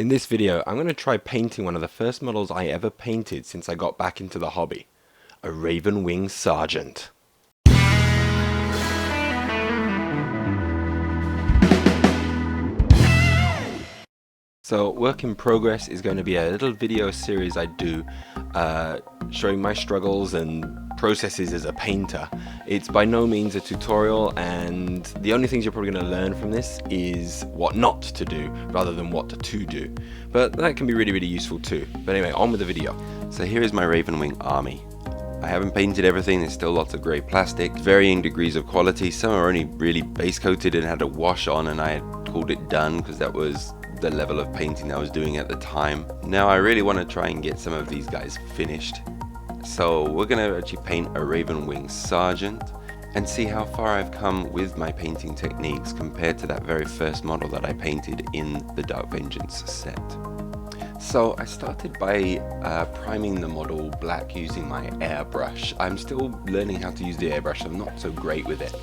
In this video, I'm going to try painting one of the first models I ever painted since I got back into the hobby, a Ravenwing Sergeant. So work in progress is going to be a little video series I do showing my struggles and processes as a painter. It's by no means a tutorial, and the only things you're probably going to learn from this is what not to do rather than what to do. But that can be really useful too. But anyway, on with the video. So here is my Ravenwing army. I haven't painted everything, there's still lots of grey plastic, varying degrees of quality. Some are only really base coated and had a wash on, and I had called it done because that was the level of painting I was doing at the time. Now I really want to try and get some of these guys finished. So we're going to actually paint a Ravenwing Sergeant and see how far I've come with my painting techniques compared to that very first model that I painted in the Dark Vengeance set. So I started by priming the model black using my airbrush. I'm still learning how to use the airbrush, I'm not so great with it.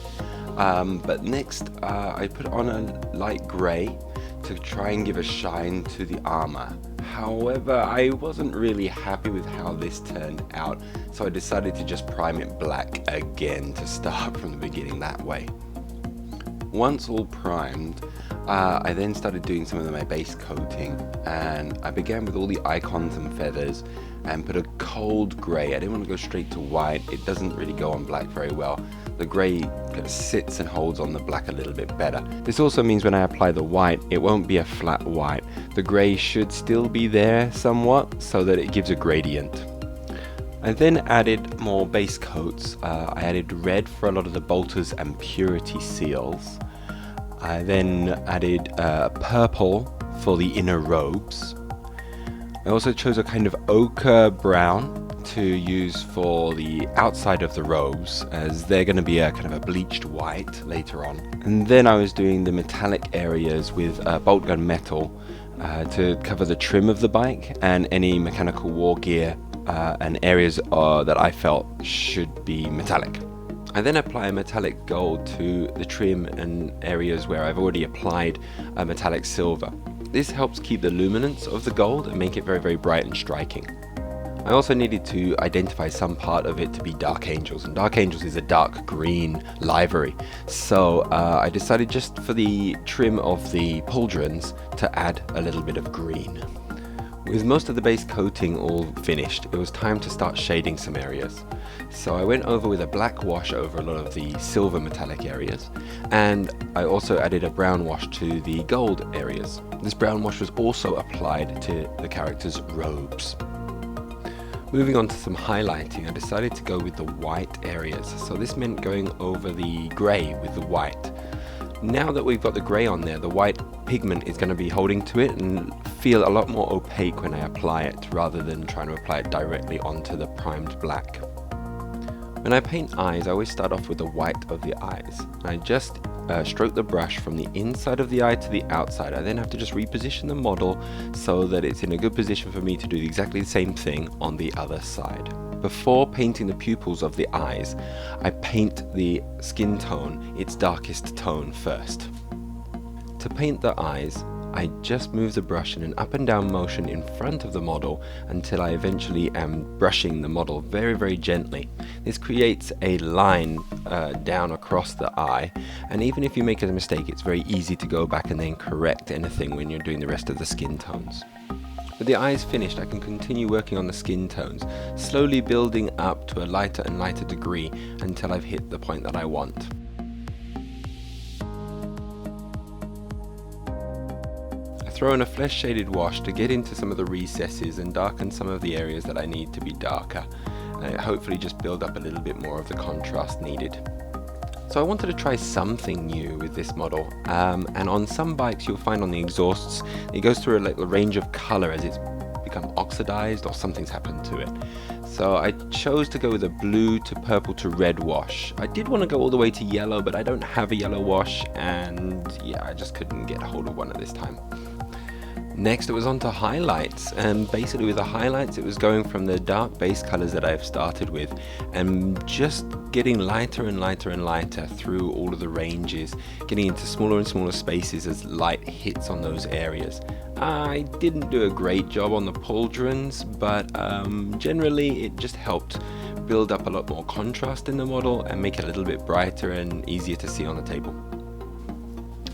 But next I put on a light grey to try and give a shine to the armor. However, I wasn't really happy with how this turned out, so I decided to just prime it black again to start from the beginning that way. Once all primed, I then started doing some of my base coating, and I began with all the icons and feathers and put a cold grey. I didn't want to go straight to white, it doesn't really go on black very well. The grey kind of sits and holds on the black a little bit better. This also means when I apply the white, it won't be a flat white. The grey should still be there somewhat so that it gives a gradient. I then added more base coats. I added red for a lot of the bolters and purity seals. I then added purple for the inner robes. I also chose a kind of ochre brown to use for the outside of the robes, as they're going to be a kind of a bleached white later on. And then I was doing the metallic areas with bolt gun metal to cover the trim of the bike and any mechanical war gear and areas that I felt should be metallic. I then apply a metallic gold to the trim and areas where I've already applied a metallic silver. This helps keep the luminance of the gold and make it very bright and striking. I also needed to identify some part of it to be Dark Angels, and Dark Angels is a dark green livery, so I decided just for the trim of the pauldrons to add a little bit of green. With most of the base coating all finished, it was time to start shading some areas. So I went over with a black wash over a lot of the silver metallic areas, and I also added a brown wash to the gold areas. This brown wash was also applied to the characters' robes. Moving on to some highlighting, I decided to go with the white areas, so this meant going over the grey with the white. Now that we've got the grey on there, the white pigment is going to be holding to it and feel a lot more opaque when I apply it, rather than trying to apply it directly onto the primed black. When I paint eyes, I always start off with the white of the eyes. I just stroke the brush from the inside of the eye to the outside. I then have to just reposition the model so that it's in a good position for me to do exactly the same thing on the other side. Before painting the pupils of the eyes, I paint the skin tone, its darkest tone first. To paint the eyes, I just move the brush in an up and down motion in front of the model until I eventually am brushing the model very gently. This creates a line down across the eye, and even if you make a mistake, it's very easy to go back and then correct anything when you're doing the rest of the skin tones. With the eyes finished, I can continue working on the skin tones, slowly building up to a lighter and lighter degree until I've hit the point that I want. Throw in a flesh shaded wash to get into some of the recesses and darken some of the areas that I need to be darker, and hopefully just build up a little bit more of the contrast needed. So I wanted to try something new with this model, and on some bikes you'll find on the exhausts it goes through a range of colour as it's become oxidized or something's happened to it. So I chose to go with a blue to purple to red wash. I did want to go all the way to yellow, but I don't have a yellow wash, and yeah, I just couldn't get a hold of one at this time. Next it was on to highlights, and basically with the highlights it was going from the dark base colors that I've started with and just getting lighter and lighter and lighter through all of the ranges, getting into smaller and smaller spaces as light hits on those areas. I didn't do a great job on the pauldrons, but generally it just helped build up a lot more contrast in the model and make it a little bit brighter and easier to see on the table.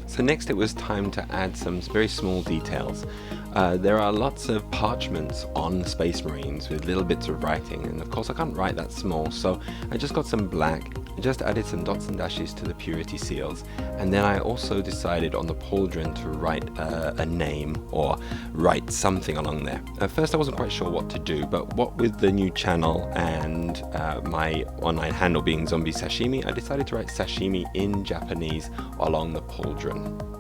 So next it was time to add some very small details. There are lots of parchments on Space Marines with little bits of writing, and of course I can't write that small, so I just got some black, I just added some dots and dashes to the purity seals, and then I also decided on the pauldron to write a name or write something along there. At first I wasn't quite sure what to do, but what with the new channel and my online handle being Zombie Sashimi, I decided to write sashimi in Japanese along the pauldron.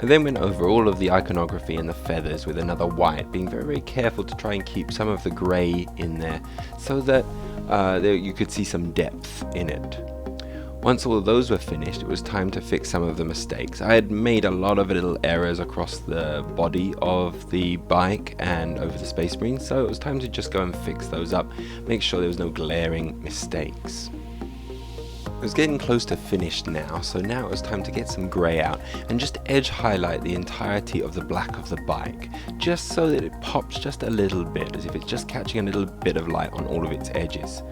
I then went over all of the iconography and the feathers with another white, being very, very careful to try and keep some of the grey in there so that you could see some depth in it. Once all of those were finished, it was time to fix some of the mistakes. I had made a lot of little errors across the body of the bike and over the Space Marine, so it was time to just go and fix those up, make sure there was no glaring mistakes. It was getting close to finished now, so now it was time to get some grey out and just edge highlight the entirety of the black of the bike, just so that it pops just a little bit, as if it's just catching a little bit of light on all of its edges.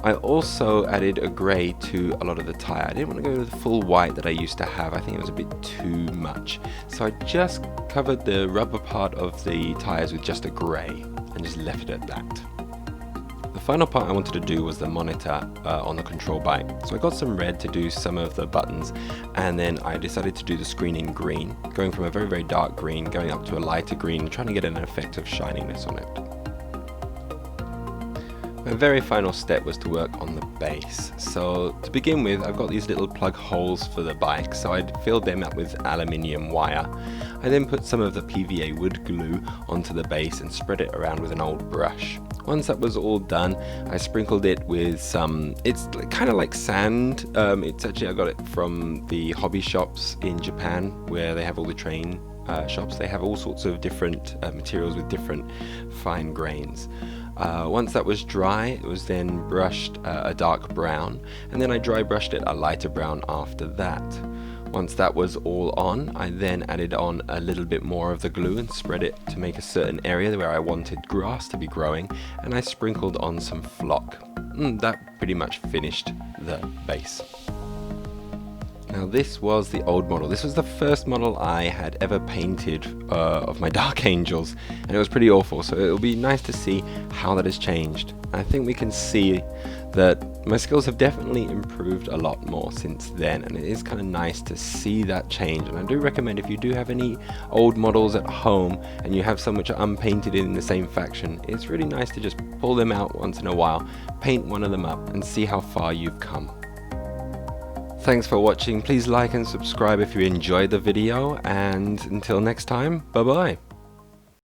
I also added a grey to a lot of the tyre. I didn't want to go with the full white that I used to have, I think it was a bit too much. So I just covered the rubber part of the tyres with just a grey and just left it at that. The final part I wanted to do was the monitor on the control bike. So I got some red to do some of the buttons, and then I decided to do the screen in green, going from a very, very dark green, going up to a lighter green, trying to get an effect of shininess on it. My very final step was to work on the base. So to begin with, I've got these little plug holes for the bike, so I'd filled them up with aluminium wire. I then put some of the PVA wood glue onto the base and spread it around with an old brush. Once that was all done, I sprinkled it with some, it's kind of like sand. It's actually, I got it from the hobby shops in Japan where they have all the train shops. They have all sorts of different materials with different fine grains. Once that was dry, it was then brushed a dark brown, and then I dry brushed it a lighter brown after that. Once that was all on, I then added on a little bit more of the glue and spread it to make a certain area where I wanted grass to be growing, and I sprinkled on some flock. That pretty much finished the base. Now this was the old model. This was the first model I had ever painted of my Dark Angels, and it was pretty awful, so it'll be nice to see how that has changed. I think we can see that my skills have definitely improved a lot more since then, and it is kind of nice to see that change. And I do recommend, if you do have any old models at home and you have some which are unpainted in the same faction, it's really nice to just pull them out once in a while, paint one of them up, and see how far you've come. Thanks for watching. Please like and subscribe if you enjoyed the video, and until next time, bye bye.